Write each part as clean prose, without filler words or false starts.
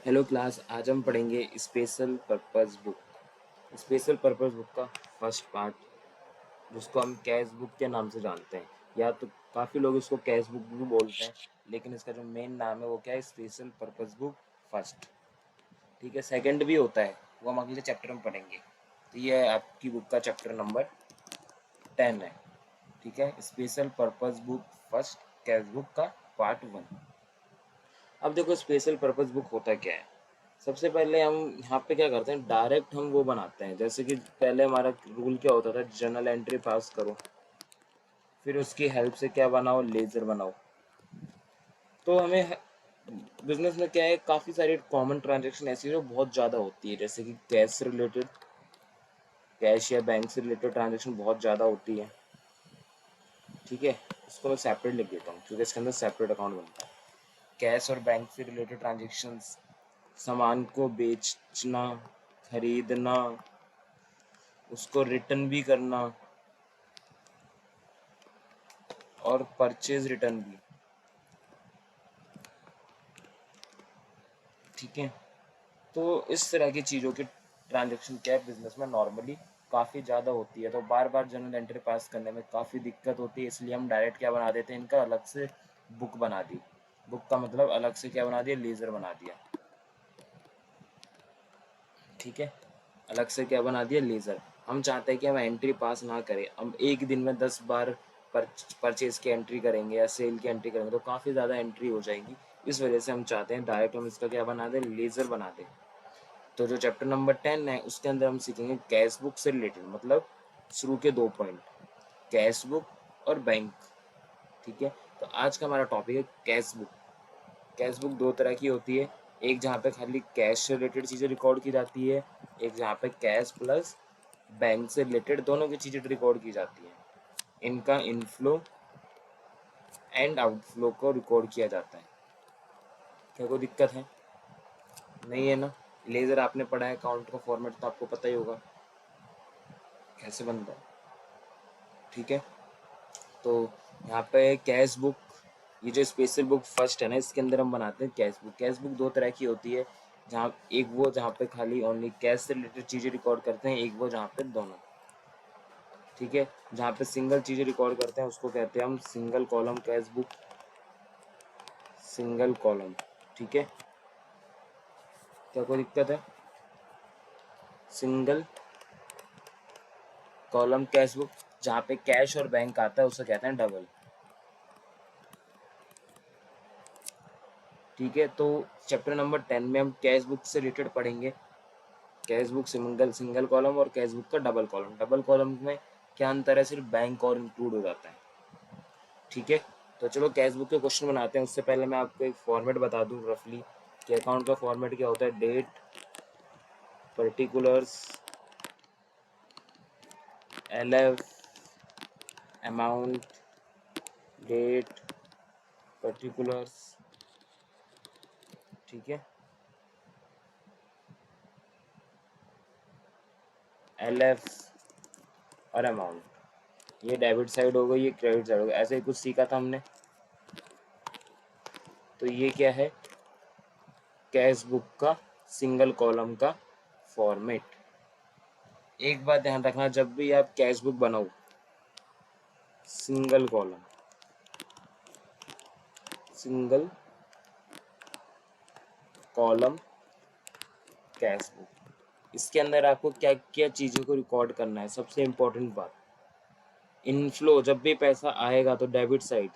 Hello class, आज हम पढ़ेंगे special purpose book. Special purpose book का फर्स्ट पार्ट, जिसको हम कैश बुक के नाम से जानते हैं, या तो काफ़ी लोग इसको कैश बुक भी बोलते हैं, लेकिन इसका जो मेन नाम है वो क्या है? Special purpose book first. ठीक है, सेकंड भी होता है, वो हम अगले चैप्टर में पढ़ेंगे। तो ये है आपकी बुक का चैप्टर नंबर 10 है। ठीक है, special purpose book first, cash book का पार्ट 1। अब देखो, स्पेशल पर्पस बुक होता क्या है। सबसे पहले हम यहाँ पे क्या करते हैं, डायरेक्ट हम वो बनाते हैं। जैसे कि पहले हमारा रूल क्या होता था, जर्नल एंट्री पास करो, फिर उसकी हेल्प से क्या बनाओ, लेजर बनाओ। तो हमें बिजनेस में क्या है, काफ़ी सारी कॉमन ट्रांजेक्शन ऐसी है जो बहुत ज़्यादा होती है, जैसे कि कैश से रिलेटेड, कैश या बैंक से रिलेटेड ट्रांजेक्शन बहुत ज़्यादा होती है। ठीक है, इसको मैं सेपरेट लिख देता हूँ क्योंकि इसके अंदर सेपरेट अकाउंट बनता है। कैश और बैंक से रिलेटेड ट्रांजेक्शन्स, सामान को बेचना, खरीदना, उसको रिटर्न भी करना, और परचेज रिटर्न भी। ठीक है, तो इस तरह की चीज़ों की ट्रांजेक्शन क्या है, बिजनेस में नॉर्मली काफ़ी ज़्यादा होती है। तो बार बार जर्नल एंट्री पास करने में काफ़ी दिक्कत होती है, इसलिए हम डायरेक्ट क्या बना देते हैं, इनका अलग से बुक बना दी। बुक का मतलब अलग से क्या बना दिया, लेजर बना दिया। ठीक है, अलग से क्या बना दिया, लेज़र। हम चाहते हैं कि हम एंट्री पास ना करें, हम एक दिन में 10 बार परचेज की एंट्री करेंगे या सेल की एंट्री करेंगे तो काफ़ी ज़्यादा एंट्री हो जाएगी। इस वजह से हम चाहते हैं डायरेक्ट हम इसका क्या बना दें, लेज़र बना दें। तो जो चैप्टर नंबर 10 है उसके अंदर हम सीखेंगे कैश बुक से रिलेटेड, मतलब शुरू के 2 पॉइंट, कैश बुक और बैंक। ठीक है, तो आज का हमारा टॉपिक है कैश बुक। कैश बुक दो तरह की होती है, एक जहाँ पे खाली कैश से रिलेटेड चीज़ें रिकॉर्ड की जाती है, एक जहाँ पे कैश प्लस बैंक से रिलेटेड दोनों की चीज़ें रिकॉर्ड की जाती हैं। इनका इनफ्लो एंड आउटफ्लो को रिकॉर्ड किया जाता है। क्या कोई दिक्कत है? नहीं है ना? लेज़र आपने पढ़ा है, अकाउंट का फॉर्मेट तो आपको पता ही होगा कैसे बनता है। ठीक है, तो यहाँ पे कैश बुक, ये जो स्पेशल बुक फर्स्ट है ना, इसके अंदर हम बनाते हैं कैश बुक। कैश बुक दो तरह की होती है, जहाँ एक वो जहाँ पे खाली ओनली कैश से रिलेटेड चीज़ें रिकॉर्ड करते हैं, एक वो जहाँ पे दोनों। ठीक है, जहाँ पे सिंगल चीज़ें रिकॉर्ड करते हैं उसको कहते हैं हम single column cash book, single column. ठीक है, क्या कोई दिक्कत है? सिंगल कॉलम कैश बुक, जहाँ पे कैश और बैंक आता है उसे कहते हैं डबल। ठीक है, तो चैप्टर नंबर 10 में हम कैश बुक से रिलेटेड पढ़ेंगे। Cash book single single column और कैश बुक का डबल कॉलम। डबल कॉलम में क्या अंतर है, सिर्फ बैंक और इंक्लूड हो जाता है। ठीक है, तो चलो कैश बुक के क्वेश्चन बनाते हैं। उससे पहले मैं आपको एक फॉर्मेट बता दूं रफली कि अकाउंट का फॉर्मेट क्या होता है। Date, particulars, LF, amount, date, particulars. ठीक है, एलएफ और अमाउंट, ये डेबिट साइड हो गई, ये क्रेडिट साइड हो गई। ऐसे ही कुछ सीखा था हमने। तो ये क्या है, कैश बुक का सिंगल कॉलम का फॉर्मेट। एक बात ध्यान रखना, जब भी आप कैश बुक बनाओ, single column, single column cash book, इसके अंदर आपको क्या क्या चीज़ों को रिकॉर्ड करना है। सबसे इम्पोर्टेंट बात, इनफ्लो, जब भी पैसा आएगा तो डेबिट साइड,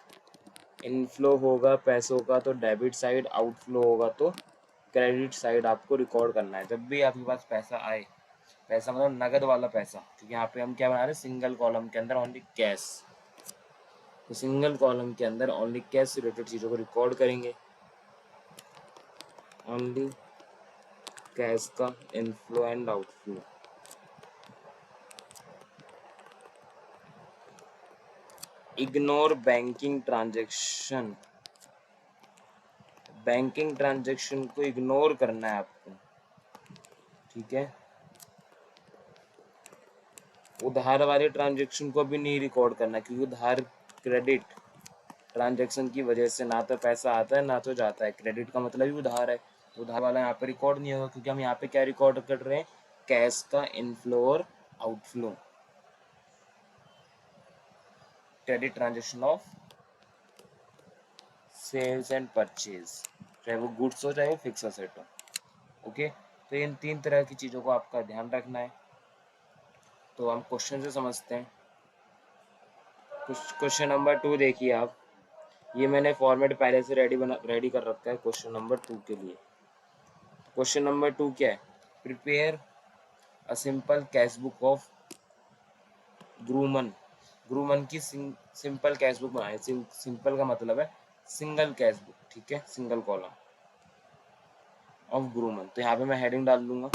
इनफ्लो होगा पैसों का तो डेबिट साइड, आउटफ्लो होगा तो क्रेडिट साइड आपको रिकॉर्ड करना है। जब भी आपके पास पैसा आए, पैसा मतलब नगद वाला पैसा, क्योंकि यहाँ पे हम क्या बना रहे हैं, सिंगल कॉलम के अंदर ओनली कैश। तो सिंगल कॉलम के अंदर ओनली कैश से रिलेटेड चीज़ों को रिकॉर्ड करेंगे, ओनली कैश का inflow and outflow. Ignore banking transaction, banking transaction को इग्नोर करना है आपको। ठीक है, उधार वाले ट्रांजैक्शन को भी नहीं रिकॉर्ड करना, क्योंकि उधार क्रेडिट ट्रांजैक्शन की वजह से ना तो पैसा आता है ना तो जाता है। क्रेडिट का मतलब ही उधार है, तो उधार वाला यहाँ पे रिकॉर्ड नहीं होगा, क्योंकि हम यहाँ पे क्या रिकॉर्ड कर रहे हैं, कैश का इनफ्लो और outflow. Credit transaction of sales and purchase, चाहे वो गुड्स हो चाहे वो फिक्स असेट हो। ओके, तो इन 3 तरह की चीज़ों को आपका ध्यान रखना है। तो हम क्वेश्चन से समझते हैं। क्वेश्चन नंबर 2 देखिए आप, ये मैंने फॉर्मेट पहले से रेडी कर रखा है क्वेश्चन नंबर 2 के लिए। क्वेश्चन नंबर 2 क्या है, prepare a simple cash book of ग्रूमन। ग्रूमन की सिंपल कैश बुक बनाए। सिंपल का मतलब है सिंगल कैश बुक, ठीक है, सिंगल कॉलम ऑफ ग्रूमन। तो यहाँ पे मैं हेडिंग डाल दूंगा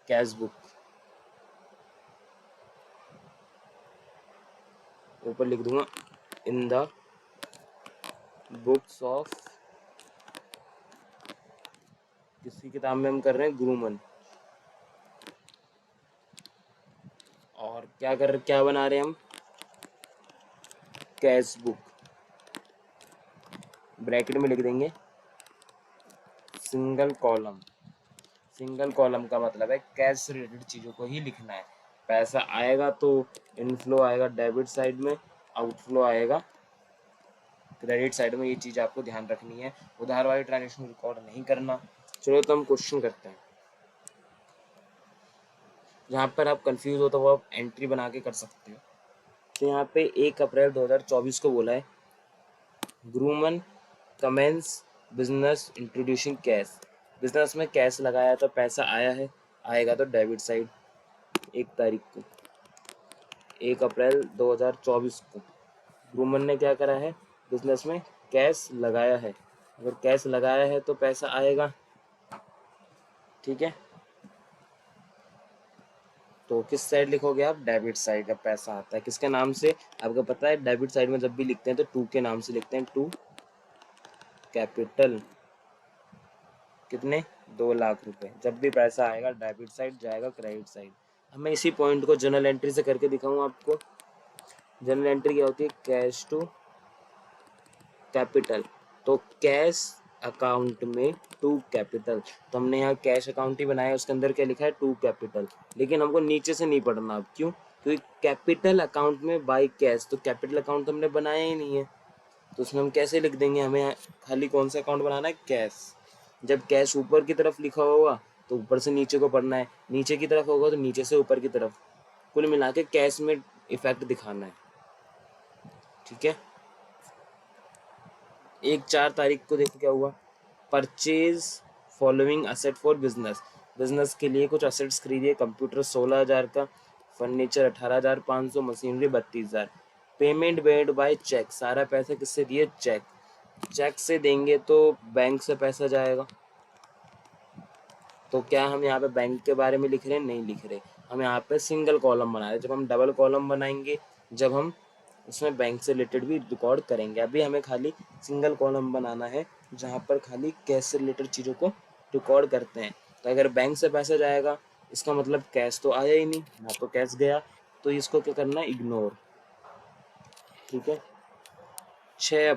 कैश बुक, ऊपर लिख दूंगा इन द बुक्स ऑफ, किसकी किताब में हम कर रहे हैं, ग्रूमन। और क्या बना रहे हैं हम, कैश बुक, ब्रैकेट में लिख देंगे सिंगल कॉलम। सिंगल कॉलम का मतलब है कैश से रिलेटेड चीज़ों को ही लिखना है। पैसा आएगा तो इनफ्लो आएगा डेबिट साइड में, आउटफ्लो आएगा क्रेडिट साइड में। ये चीज़ आपको ध्यान रखनी है, उधार वाली ट्रांजेक्शन रिकॉर्ड नहीं करना। चलो तो हम क्वेश्चन करते हैं। जहाँ पर आप कंफ्यूज हो तो वो आप एंट्री बना के कर सकते हो। तो यहाँ पे 1 अप्रैल 2024 को बोला है, ग्रूमन commences business introducing cash. Business में कैश लगाया तो पैसा आया है, आएगा तो डेबिट साइड। 1 तारीख को, 1 अप्रैल 2024 को ग्रूमन ने क्या करा है, बिजनेस में कैश लगाया है। अगर कैश लगाया है तो पैसा आएगा, ठीक है। तो किस साइड लिखोगे आप, डेबिट साइड का पैसा आता है किसके नाम से, आपको पता है डेबिट साइड में जब भी लिखते हैं तो टू के नाम से लिखते हैं, टू कैपिटल। कितने, 2 लाख रुपए। जब भी पैसा आएगा डेबिट साइड जाएगा क्रेडिट साइड। अब मैं इसी पॉइंट को जर्नल एंट्री से करके दिखाऊं आपको। जर्नल एंट्री क्या होती है, कैश टू कैपिटल। तो कैश अकाउंट में टू कैपिटल, तो हमने यहाँ कैश अकाउंट ही बनाया, उसके अंदर क्या लिखा है, टू कैपिटल। लेकिन हमको नीचे से नहीं पढ़ना अब, क्यों, क्योंकि कैपिटल अकाउंट में बाई कैश, तो कैपिटल अकाउंट तो हमने बनाया ही नहीं है, तो उसमें हम कैसे लिख देंगे, हमें खाली कौन सा अकाउंट बनाना है, कैश। जब कैश ऊपर की तरफ लिखा होगा तो ऊपर से नीचे को पढ़ना है, नीचे की तरफ होगा तो नीचे से ऊपर की तरफ। कुल मिला के कैश में इफेक्ट दिखाना है, ठीक है। 1/4 तारीख को देखो क्या हुआ, purchase following asset for business. Business के लिए कुछ असेट्स खरीदिए, कंप्यूटर 16,000 का, furniture 18,500, machinery 32,000। Payment made by cheque, सारा पैसा किससे दिए, चेक। चेक से देंगे तो बैंक से पैसा जाएगा। तो क्या हम यहाँ पे बैंक के बारे में लिख रहे हैं, नहीं लिख रहे, हम यहाँ पे सिंगल कॉलम बना रहे हैं। जब हम डबल कॉलम बनाएंगे, जब हम उसमें बैंक से रिलेटेड भी रिकॉर्ड करेंगे। अभी हमें खाली सिंगल कॉलम बनाना है जहाँ पर खाली कैश से रिलेटेड चीज़ों को रिकॉर्ड करते हैं। तो अगर बैंक से पैसा जाएगा इसका मतलब कैश तो आया ही नहीं, ना तो कैश गया, तो इसको क्या करना है, इग्नोर, ठीक है। 6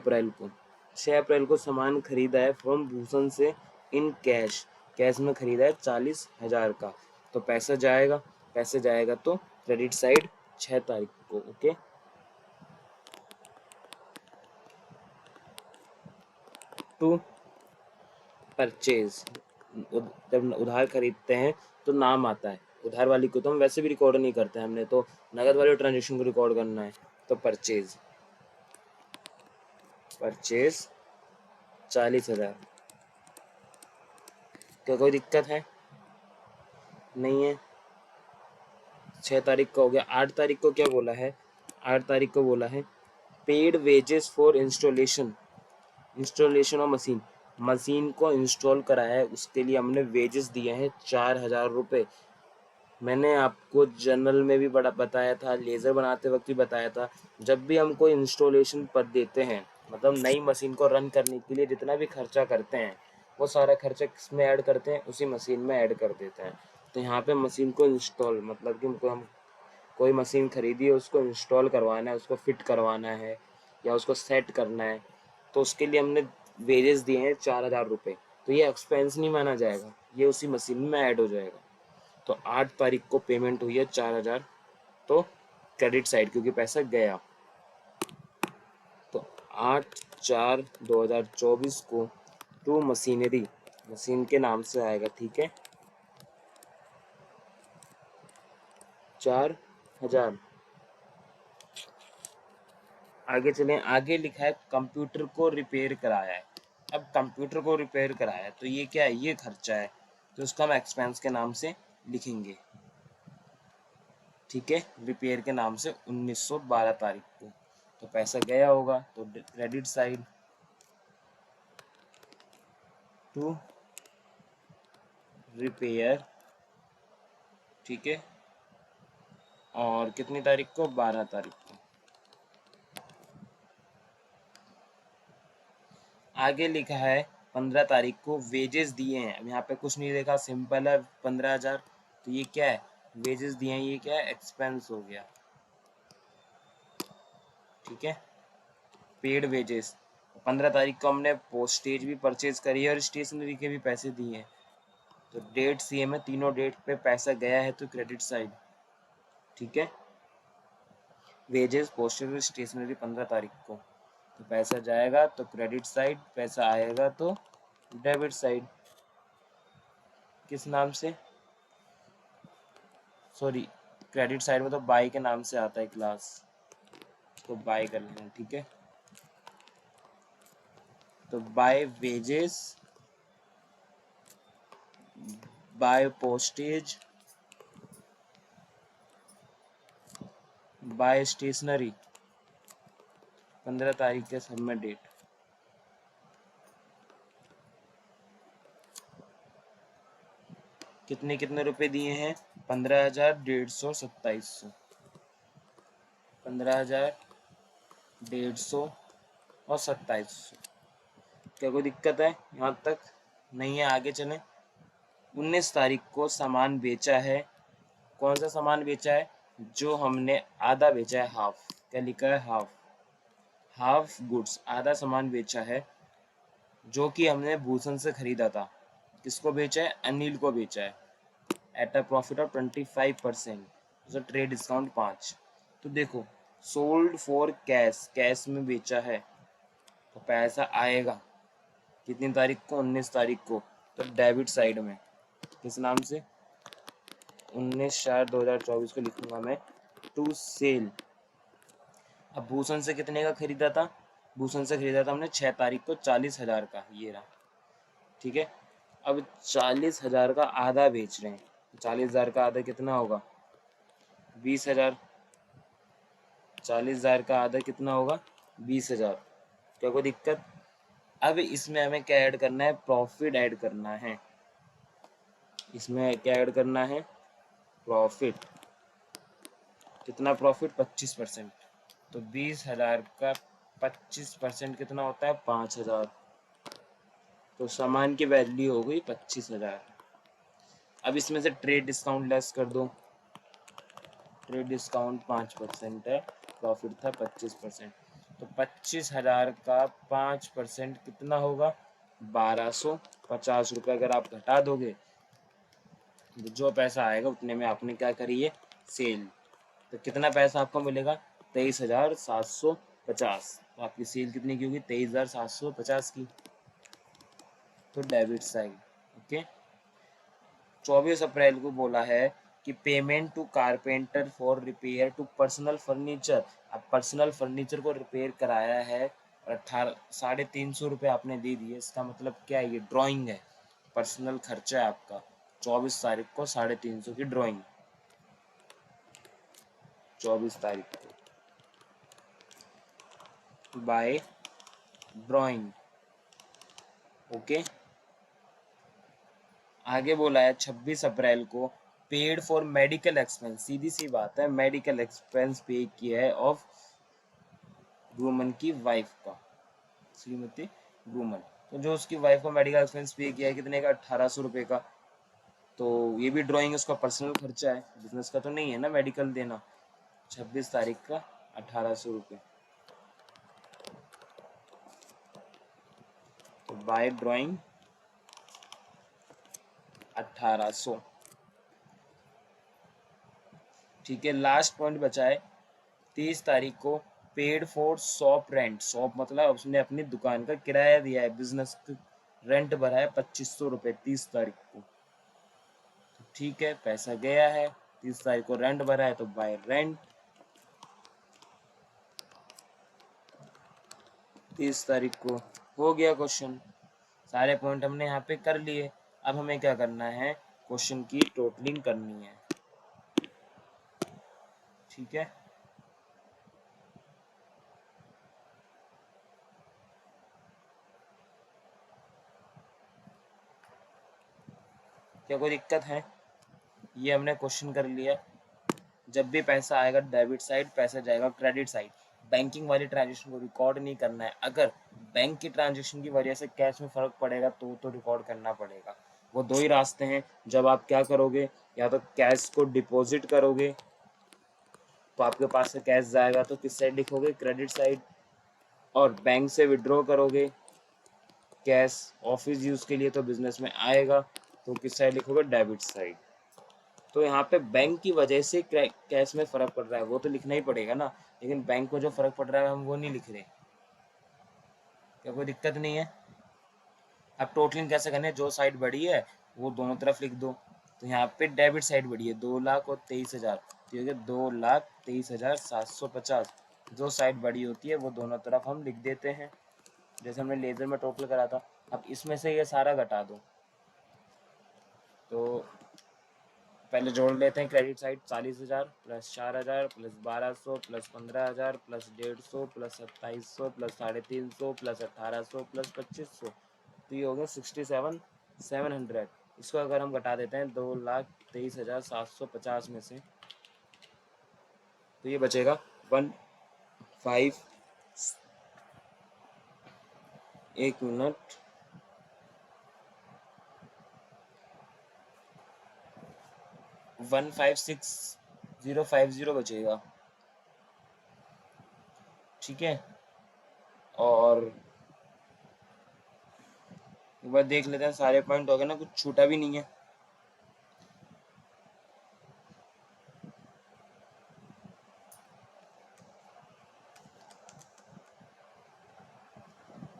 अप्रैल को सामान खरीदा है फ्रॉम भूषण से इन कैश, कैश में खरीदा है 40,000 का, तो पैसा जाएगा, पैसे जाएगा तो क्रेडिट साइड 6 तारीख को, ओके। टू परचेज, जब उधार खरीदते हैं तो नाम आता है, उधार वाली को तो हम वैसे भी रिकॉर्ड नहीं करते हैं, हमने तो नगद वाले ट्रांजेक्शन को रिकॉर्ड करना है। तो परचेज, परचेज 40,000। क्या कोई दिक्कत है, नहीं है। 6 तारीख को हो गया। 8 तारीख को क्या बोला है, 8 तारीख को बोला है paid wages for installation, installation of machine, machine को इंस्टॉल कराया है उसके लिए हमने वेजेस दिए हैं 4,000 रुपये। मैंने आपको जर्नल में भी बड़ा बताया था, लेज़र बनाते वक्त भी बताया था, जब भी हम कोई इंस्टॉलेशन पर देते हैं, मतलब नई मशीन को रन करने के लिए जितना भी खर्चा करते हैं वो सारा खर्चा किस में ऐड करते हैं, उसी मशीन में ऐड कर देते हैं। तो यहाँ पे मशीन को इंस्टॉल मतलब कि हमको, हम कोई मशीन खरीदी है उसको इंस्टॉल करवाना है, उसको फिट करवाना है या उसको सेट करना है, तो उसके लिए हमने वेजेस दिए हैं 4,000 रुपये, तो ये एक्सपेंस नहीं माना जाएगा, ये उसी मशीन में ऐड हो जाएगा। तो 8 तारीख को पेमेंट हुई है 4,000, तो क्रेडिट साइड क्योंकि पैसा गया। तो 8/4/2024 को टू मशीनरी, मशीन के नाम से आएगा, ठीक है, 4,000। आगे चलें, आगे लिखा है कंप्यूटर को रिपेयर कराया है। अब कंप्यूटर को रिपेयर कराया है तो ये क्या है, ये खर्चा है, तो उसको हम एक्सपेंस के नाम से लिखेंगे, ठीक है, रिपेयर के नाम से 1912 तारीख को। तो पैसा गया होगा तो क्रेडिट साइड टू रिपेयर, ठीक है, और कितनी तारीख को, 12 तारीख को। आगे लिखा है 15 तारीख को वेजेस दिए हैं। अब यहाँ पे कुछ नहीं लिखा, सिंपल है, 15,000, तो ये क्या है, वेजेस दिए हैं, ये क्या है, एक्सपेंस हो गया, ठीक है, पेड वेजेस। 15 तारीख को हमने पोस्टेज भी परचेज करी है और स्टेशनरी के भी पैसे दिए हैं, तो डेट सेम है, तीनों डेट पे पैसा गया है तो क्रेडिट साइड, ठीक है, वेजेस, पोस्टेज और स्टेशनरी 15 तारीख को, तो पैसा जाएगा तो क्रेडिट साइड, पैसा आएगा तो डेबिट साइड। किस नाम से, सॉरी, क्रेडिट साइड में तो बाई के नाम से आता है क्लास, तो बाय कर लेना, ठीक है, तो by wages, by postage, by stationery, 15 तारीख के सब में डेट। कितने कितने रुपए दिए हैं, 15,127, 15,127 और 27। क्या कोई दिक्कत है यहाँ तक, नहीं है, आगे चलें। 19 तारीख को सामान बेचा है, कौन सा सामान बेचा है, जो हमने आधा बेचा है, हाफ, क्या लिखा है, हाफ, हाफ गुड्स, आधा सामान बेचा है, जो कि हमने भूषण से खरीदा था। किसको बेचा है, अनिल को बेचा है, एट अ प्रॉफिट ऑफ 25%, तो ट्रेड डिस्काउंट 5। तो देखो, सोल्ड फॉर कैश, कैश में बेचा है, तो पैसा आएगा कितनी तारीख को, 19 तारीख को, तो डेबिट साइड में, किस नाम से, 19/4/2024 को लिखूंगा मैं, टू सेल। अब भूषण से कितने का खरीदा था, भूषण से खरीदा था हमने 6 तारीख को 40,000 का, ये रहा, ठीक है। अब 40,000 का आधा बेच रहे हैं, 40,000 का आधा कितना होगा, 20,000, 40,000 का आधा कितना होगा, 20,000। क्या कोई दिक्कत। अब इसमें हमें क्या ऐड करना है, प्रॉफिट ऐड करना है, इसमें क्या ऐड करना है, प्रॉफिट, कितना प्रॉफिट, 25%, तो 20,000 का 25% कितना होता है, 5,000, तो सामान की वैल्यू हो गई 25,000। अब इसमें से ट्रेड डिस्काउंट लेस कर दो, ट्रेड डिस्काउंट 5% है, प्रॉफिट था 25%, तो 25,000 का 5% कितना होगा, 1,250 रुपये। अगर आप घटा दोगे तो जो पैसा आएगा उतने में आपने क्या करी है, सेल, तो कितना पैसा आपको मिलेगा, 23,750। तो आपकी सेल कितनी की होगी, 23,750 की, तो डेबिट साइड, ओके। 24 अप्रैल को बोला है कि payment to carpenter for repair to personal furniture. अब पर्सनल फर्नीचर को रिपेयर कराया है और 350 आपने दे दिए, इसका मतलब क्या है, ये ड्राइंग है, पर्सनल खर्चा है आपका। 24 तारीख को 350 की ड्राइंग, 24 तारीख को बाय ड्राइंग, ओके। आगे बोला है 26 अप्रैल को पेड फॉर मेडिकल एक्सपेंस, सीधी सी बात है, मेडिकल एक्सपेंस पे किया है ऑफ वुमन की वाइफ का, श्रीमती वुमन, तो जो उसकी वाइफ को मेडिकल एक्सपेंस पे किया है कितने का, 1,800 रुपये का। तो ये भी ड्राइंग उसका पर्सनल खर्चा है, बिजनेस का तो नहीं है ना मेडिकल देना। 26 तारीख का 1,800 रुपये, तो बाय ड्राइंग 1800। ठीक है, लास्ट पॉइंट बचा है 30 तारीख को paid for shop rent. Shop मतलब उसने अपनी दुकान का किराया दिया है, बिजनेस रेंट भरा है 2500 रुपये 30 तारीख को। तो ठीक है, पैसा गया है, 30 तारीख को रेंट भरा है तो बाय रेंट 30 तारीख को। हो गया क्वेश्चन, सारे पॉइंट हमने यहाँ पे कर लिए। अब हमें क्या करना है, क्वेश्चन की टोटलिंग करनी है। ठीक है, क्या कोई दिक्कत है? ये हमने क्वेश्चन कर लिया। जब भी पैसा आएगा डेबिट साइड, पैसा जाएगा क्रेडिट साइड। बैंकिंग वाली ट्रांजेक्शन को रिकॉर्ड नहीं करना है। अगर बैंक की ट्रांजेक्शन की वजह से कैश में फर्क पड़ेगा तो रिकॉर्ड करना पड़ेगा। वो दो ही रास्ते हैं। जब आप क्या करोगे, या तो कैश को डिपॉजिट करोगे तो आपके पास से कैश जाएगा तो किस साइड लिखोगे, क्रेडिट साइड। और बैंक से विड्रॉ करोगे कैश ऑफिस यूज के लिए तो बिजनेस में आएगा तो किस साइड लिखोगे, डेबिट साइड। तो यहाँ पे बैंक की वजह से कैश में फर्क पड़ रहा है वो तो लिखना ही पड़ेगा ना, लेकिन बैंक को जो फर्क पड़ रहा है हम वो नहीं लिख रहे। क्या कोई दिक्कत नहीं है? अब टोटलिंग कैसे करने, जो साइड बढ़ी है वो दोनों तरफ लिख दो। तो यहाँ पे डेबिट साइड बढ़ी है 2,23,000, तो ये 2,23,750। जो साइड बड़ी होती है वो दोनों तरफ हम लिख देते हैं, जैसे हमने लेजर में टोटल करा था। अब इसमें से ये सारा घटा दो। तो पहले जोड़ लेते हैं, credit side 40,000 plus 4,000 plus 1,200 plus 15,000 plus 150 plus 2,700 plus 350 plus 1,800 plus 2,500। तो ये हो गया 67,700। इसको अगर हम घटा देते हैं 2,23,750 में से, तो ये बचेगा 1,5 एक मिनट 1,56,050 बचेगा। ठीक है, और एक बार देख लेते हैं सारे पॉइंट हो गए ना, कुछ छूटा भी नहीं है।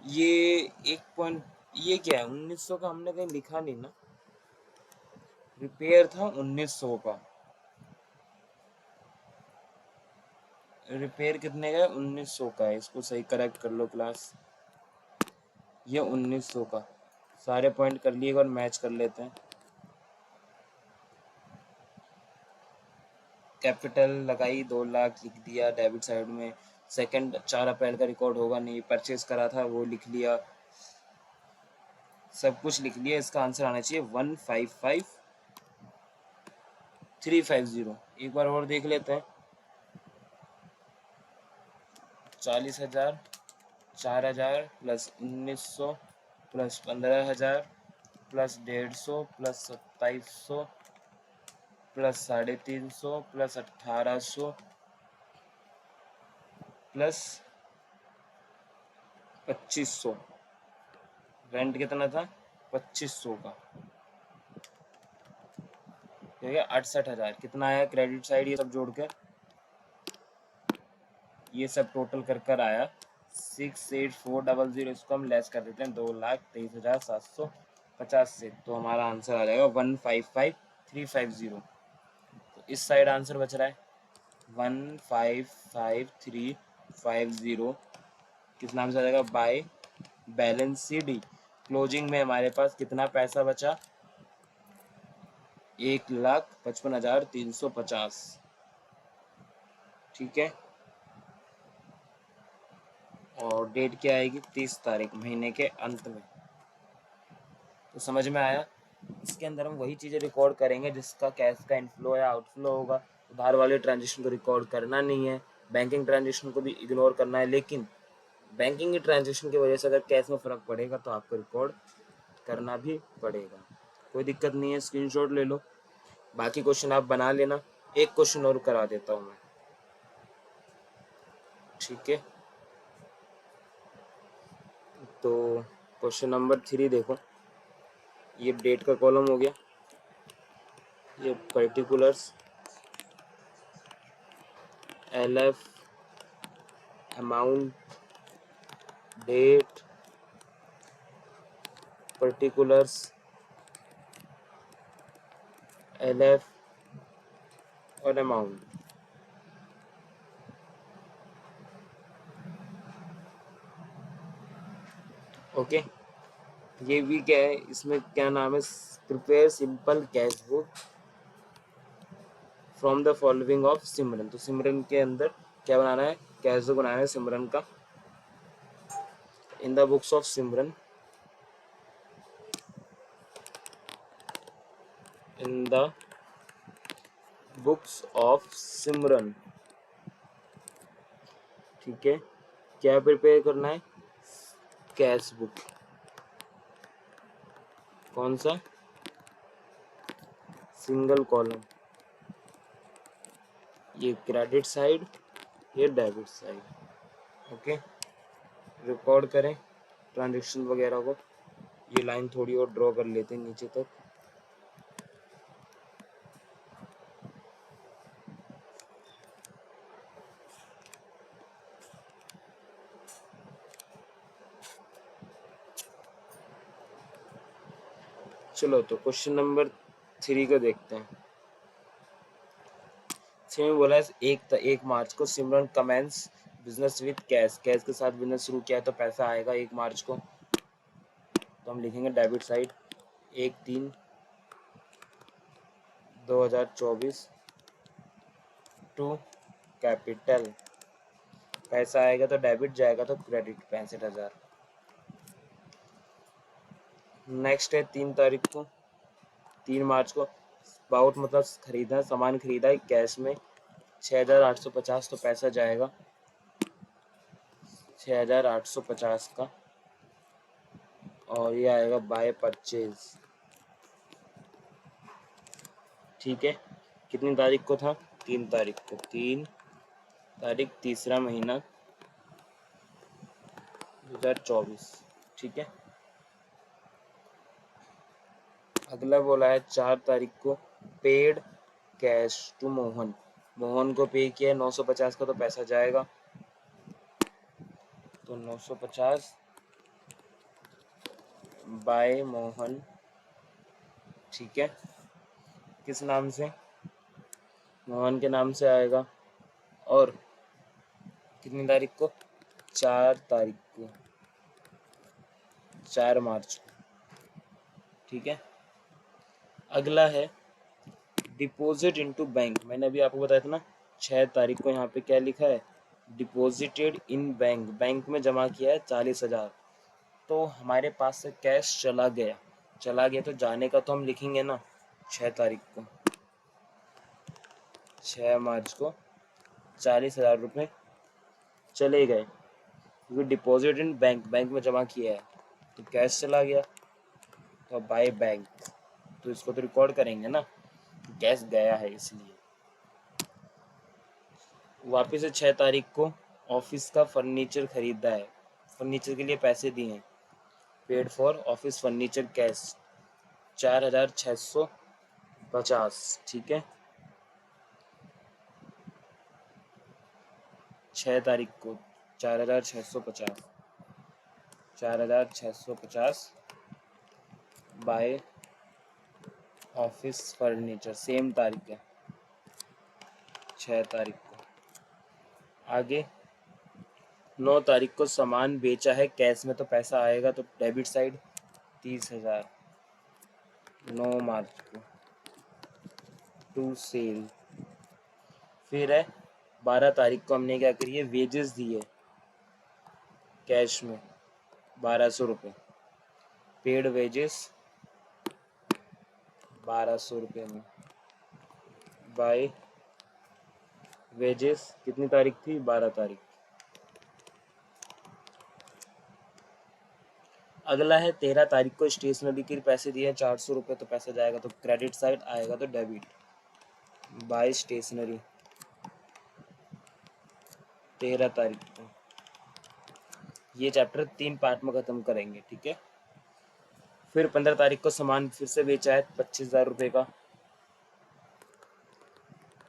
ये एक पॉइंट, ये क्या है 1900 का, हमने कहीं लिखा नहीं ना। रिपेयर था 1900 का, रिपेयर कितने का है, 1900 का है। इसको सही करेक्ट कर लो क्लास, ये 1900 का। सारे पॉइंट कर लिए, एक बार मैच कर लेते हैं। कैपिटल लगाई 2 लाख लिख दिया डेबिट साइड में। सेकंड 4 अप्रैल का रिकॉर्ड होगा नहीं, परचेज करा था वो लिख लिया, सब कुछ लिख लिया। इसका आंसर आना चाहिए 155,350। एक बार और देख लेते हैं, 40,000 4,000 plus 1,900 plus 15,000 plus 150 plus 2,700 plus 350 plus 1,800 plus 2,500। Rent कितना था, 2,500 का, ठीक है 68,000। कितना आया क्रेडिट साइड, ये सब जोड़ कर, ये सब टोटल कर आया 68,400। इसको हम लेस कर देते हैं 2,23,750 से, तो हमारा आंसर आ जाएगा 155,350। तो इस साइड आंसर बच रहा है 155,350। किस नाम से आ जाएगा, by balance C D. Closing में हमारे पास कितना पैसा बचा, 1,55,350। ठीक है, और डेट क्या आएगी, 30 तारीख महीने के अंत में। तो समझ में आया। इसके अंदर हम वही चीज़ें रिकॉर्ड करेंगे जिसका कैश का इनफ्लो या आउटफ्लो होगा। उधार वाले ट्रांजेक्शन को रिकॉर्ड करना नहीं है, बैंकिंग ट्रांजेक्शन को भी इग्नोर करना है। लेकिन बैंकिंग की ट्रांजेक्शन की वजह से अगर कैश में फ़र्क पड़ेगा तो आपको रिकॉर्ड करना भी पड़ेगा। कोई दिक्कत नहीं है, स्क्रीनशॉट ले लो, बाकी क्वेश्चन आप बना लेना। एक क्वेश्चन और करा देता हूँ मैं, ठीक है। तो क्वेश्चन नंबर 3 देखो, ये डेट का कॉलम हो गया, ये particulars, LF, amount, date, particulars, LF और अमाउंट। ओके, ये भी क्या है, इसमें क्या नाम है, prepare simple cash book from the following of Simran. तो सिमरन के अंदर क्या बनाना है, कैश बुक बनाना है सिमरन का। In the books of Simran, in the books of Simran, ठीक है। क्या प्रिपेयर करना है, कैश बुक। कौन सा, सिंगल कॉलम, ये क्रेडिट साइड, ये डेबिट साइड। ओके, रिकॉर्ड करें ट्रांजेक्शन वगैरह को। ये लाइन थोड़ी और ड्रॉ कर लेते हैं नीचे तक। चलो तो क्वेश्चन नंबर 3 को देखते हैं। इसमें बोला है 1 मार्च को Simran commences business with cash, cash के साथ बिजनेस शुरू किया है तो पैसा आएगा 1 मार्च को। तो हम लिखेंगे डेबिट साइड 1/3/2024 टू कैपिटल। पैसा आएगा तो डेबिट, जाएगा तो क्रेडिट 65,000। नेक्स्ट है 3 तारीख को, 3 मार्च को बाउट मतलब खरीदा, सामान खरीदा है कैश में 6,850, तो पैसा जाएगा 6,850 का, और ये आएगा बाय परचेज। ठीक है, कितनी तारीख को था, 3 तारीख को, 3 तारीख तीसरा महीना 2024। ठीक है, अगला बोला है 4 तारीख को paid cash to Mohan, Mohan को पे किया 950 का, तो पैसा जाएगा तो 950 बाय मोहन। ठीक है, किस नाम से, मोहन के नाम से आएगा। और कितनी तारीख को, 4 तारीख को, 4 मार्च को। ठीक है, अगला है डिपॉजिट इनटू बैंक। मैंने अभी आपको बताया था ना 6 तारीख को, यहाँ पे क्या लिखा है, डिपॉजिटेड इन बैंक, बैंक में जमा किया है 40,000। तो हमारे पास से कैश चला गया, चला गया तो जाने का तो हम लिखेंगे ना 6 तारीख को, 6 मार्च को 40,000 रुपये चले गए, क्योंकि डिपॉजिट इन बैंक, बैंक में जमा किया है तो कैश चला गया, तो बाय बैंक, तो इसको तो रिकॉर्ड करेंगे ना, कैश गया है इसलिए। वापस से 6 तारीख को ऑफिस का फर्नीचर खरीदा है, फर्नीचर के लिए पैसे दिए हैं, paid for office furniture cash 4,650। ठीक है, 6 तारीख को 4,650, 4,650 बाय ऑफिस फर्नीचर, सेम तारीख है 6 तारीख को। आगे 9 तारीख को सामान बेचा है कैश में, तो पैसा आएगा तो डेबिट साइड 30,000 9 मार्च को टू सेल। फिर है 12 तारीख को हमने क्या करी है, वेजेस दिए कैश में 1,200 रुपये, पेड वेजेस 1,200 रुपये में बाय वेजेस, कितनी तारीख थी, 12 तारीख। अगला है 13 तारीख को स्टेशनरी के पैसे दिए 400 रुपये, तो पैसा जाएगा तो क्रेडिट साइड, आएगा तो डेबिट बाय ये चैप्टर 3 पार्ट में खत्म करेंगे, ठीक है। फिर 15 तारीख को सामान फिर से बेचा है 25,000 रुपये का,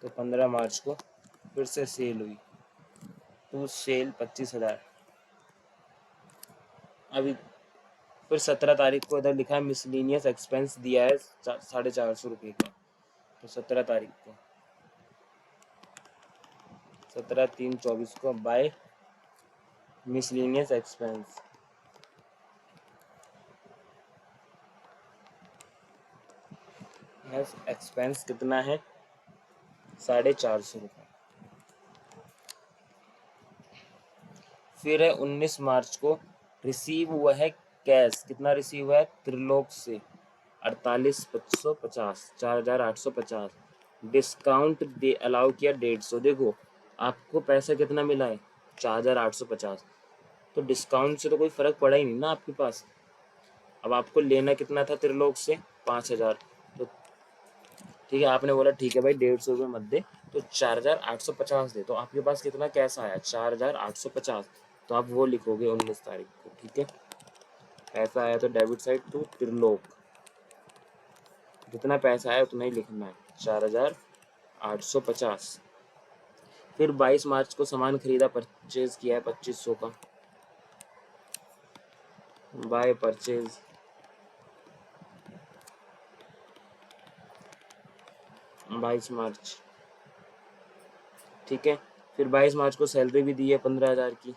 तो 15 मार्च को फिर से सेल हुई, तो सेल 25,000। अभी फिर 17 तारीख को इधर लिखा है मिसलिनियस एक्सपेंस दिया है 450 रुपये का, तो 17 तारीख को 17/3/24 को बाय मिसलिनियस एक्सपेंस। एक्सपेंस कितना है? 450 रुपये। फिर है 19 मार्च को रिसीव हुआ है कैश, कितना रिसीव हुआ है त्रिलोक से? 48,550, 4,850। डिस्काउंट दे अलाउ किया 150। देखो आपको पैसा कितना मिला है 4,850, तो डिस्काउंट से तो कोई फर्क पड़ा ही नहीं ना आपके पास। अब आपको लेना कितना था त्रिलोक से? 5,000। तो ठीक है, आपने बोला ठीक है भाई 150 रुपये मत दे, तो 4,850 दे, तो आपके पास कितना कैश आया? 4,850। तो आप वो लिखोगे 19 तारीख को, ठीक है। पैसा आया तो डेबिट साइड टू त्रिलोक, जितना पैसा आया उतना ही लिखना है, 4,850। फिर 22 मार्च को सामान खरीदा, परचेज किया है 2500 का, बाय परचेज 22 मार्च, ठीक है। फिर 22 मार्च को सैलरी भी दी है 15,000 की,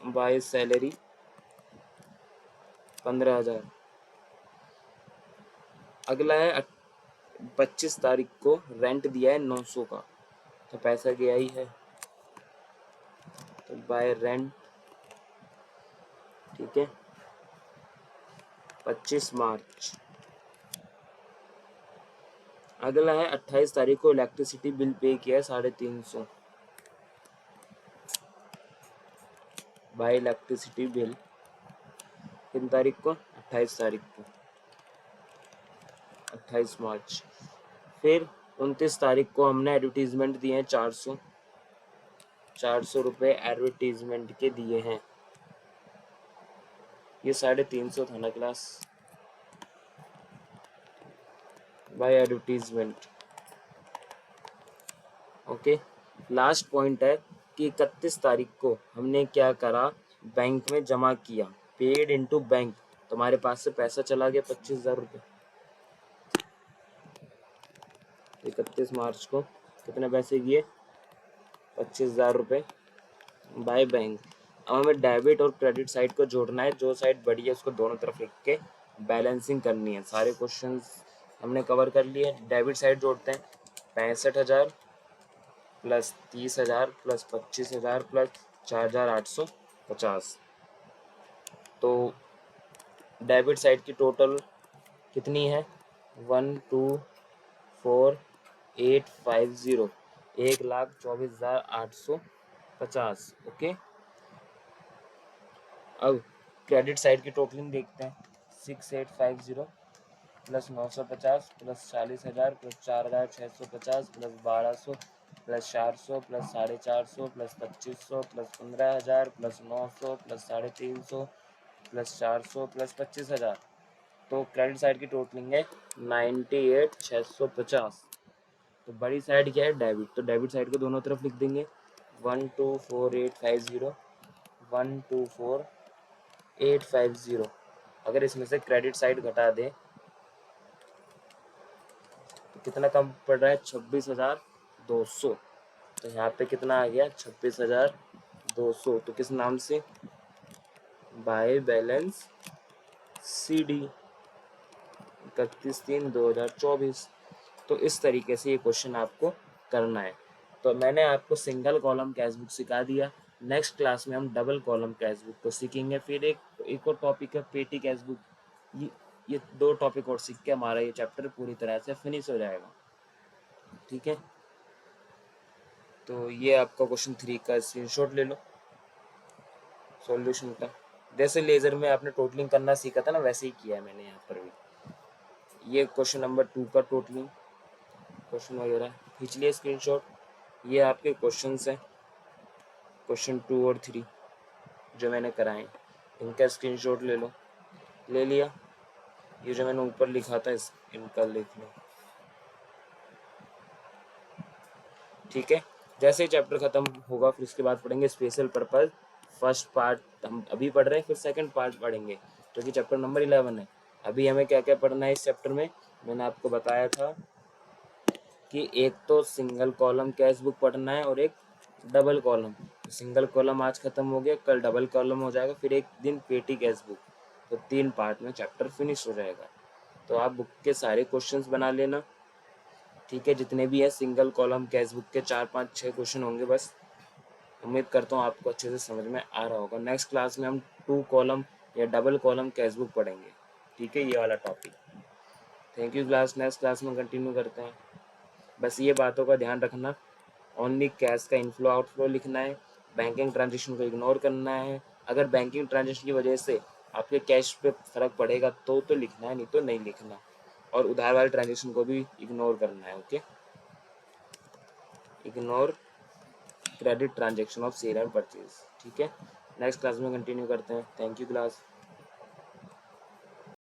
बाय सैलरी 15,000। अगला है 25 तारीख को रेंट दिया है 900 का, तो पैसा गया ही है, तो बाय रेंट, ठीक है 25 मार्च। अगला है 28 तारीख को इलेक्ट्रिसिटी बिल पे किया है 350, बाय इलेक्ट्रिसिटी बिल किन तारीख को? 28 तारीख को, 28 मार्च। फिर 29 तारीख को हमने एडवर्टीजमेंट दिए हैं 400 रुपये एडवर्टीजमेंट के दिए हैं। ये 350 था ना class, by advertisement, okay. Last point है कि 31 तारीख को हमने क्या करा, बैंक में जमा किया, पेड इनटू बैंक, तुम्हारे पास से पैसा चला गया 25,000 रुपये। 31 मार्च को कितने पैसे किए? 25,000 रुपये बाय बैंक। अब हमें डेबिट और क्रेडिट साइड को जोड़ना है, जो साइड बड़ी है उसको दोनों तरफ लिख के बैलेंसिंग करनी है। सारे क्वेश्चंस हमने कवर कर लिए। डेबिट साइड जोड़ते हैं, 65,000 प्लस 30,000 प्लस 25,000 प्लस 4,850। तो डेबिट साइड की टोटल कितनी है? 124,850, 1,24,850, ओके। अब क्रेडिट साइड की टोटलिंग देखते हैं, 6,850 plus 950 plus 40,000 plus 4,650 plus 1,200 plus 400 plus 450 plus 2,500 plus 15,000 plus 900 plus 350 plus 400 plus 25,000। तो क्रेडिट साइड की टोटलिंग है 98,650। तो बड़ी साइड क्या है? डेबिट, तो डेबिट साइड को दोनों तरफ लिख देंगे, 124,850 124,850। अगर इसमें से क्रेडिट साइड घटा दें तो कितना कम पड़ रहा है? 26,200। तो यहाँ पे कितना आ गया? 26,200। तो किस नाम से? By balance CD 31/3/2024। तो इस तरीके से ये क्वेश्चन आपको करना है। तो मैंने आपको सिंगल कॉलम कैश बुक सिखा दिया। नेक्स्ट क्लास में हम डबल कॉलम कैश बुक को सीखेंगे। फिर एक और टॉपिक है पेटी कैश बुक। ये 2 टॉपिक और सीख के हमारा ये चैप्टर पूरी तरह से फिनिश हो जाएगा, ठीक है। तो ये आपका क्वेश्चन 3 का स्क्रीनशॉट ले लो सॉल्यूशन का। जैसे लेजर में आपने टोटलिंग करना सीखा था ना, वैसे ही किया है मैंने यहाँ पर भी। ये क्वेश्चन नंबर 2 का टोटलिंग क्वेश्चन वगैरह खींच लिए स्क्रीनशॉट। ये आपके क्वेश्चंस हैं, क्वेश्चन 2 और 3 जो मैंने कराए, इनका स्क्रीनशॉट ले लो। ले लिया? ये जो मैंने ऊपर लिखा था इनका लिख लो, ठीक है। जैसे ही चैप्टर खत्म होगा फिर उसके बाद पढ़ेंगे स्पेशल पर्पज। फर्स्ट पार्ट हम अभी पढ़ रहे हैं, फिर सेकंड पार्ट पढ़ेंगे जो कि चैप्टर नंबर 11 है। अभी हमें क्या क्या पढ़ना है इस चैप्टर में, मैंने आपको बताया था कि एक तो सिंगल कॉलम कैश बुक पढ़ना है और एक डबल कॉलम। सिंगल कॉलम आज खत्म हो गया, कल डबल कॉलम हो जाएगा, फिर एक दिन पेटी कैश बुक। तो 3 पार्ट में चैप्टर फिनिश हो जाएगा। तो आप बुक के सारे क्वेश्चंस बना लेना, ठीक है, जितने भी है सिंगल कॉलम कैश बुक के 4 5 6 क्वेश्चन होंगे बस। उम्मीद करता हूँ आपको अच्छे से समझ में आ रहा होगा। नेक्स्ट क्लास में हम 2 कॉलम या डबल कॉलम कैश बुक पढ़ेंगे, ठीक है, ये वाला topic. Thank you class, next class में कंटिन्यू करते हैं। बस ये बातों का ध्यान रखना, ओनली कैश का इनफ्लो आउटफ्लो लिखना है, बैंकिंग ट्रांजेक्शन को इग्नोर करना है। अगर बैंकिंग ट्रांजेक्शन की वजह से आपके कैश पे फर्क पड़ेगा तो लिखना है, नहीं तो नहीं लिखना। और उधार वाले ट्रांजेक्शन को भी इग्नोर करना है, okay. Ignore credit transaction of sale and purchase, ठीक है। नेक्स्ट क्लास में कंटिन्यू करते हैं। Thank you class.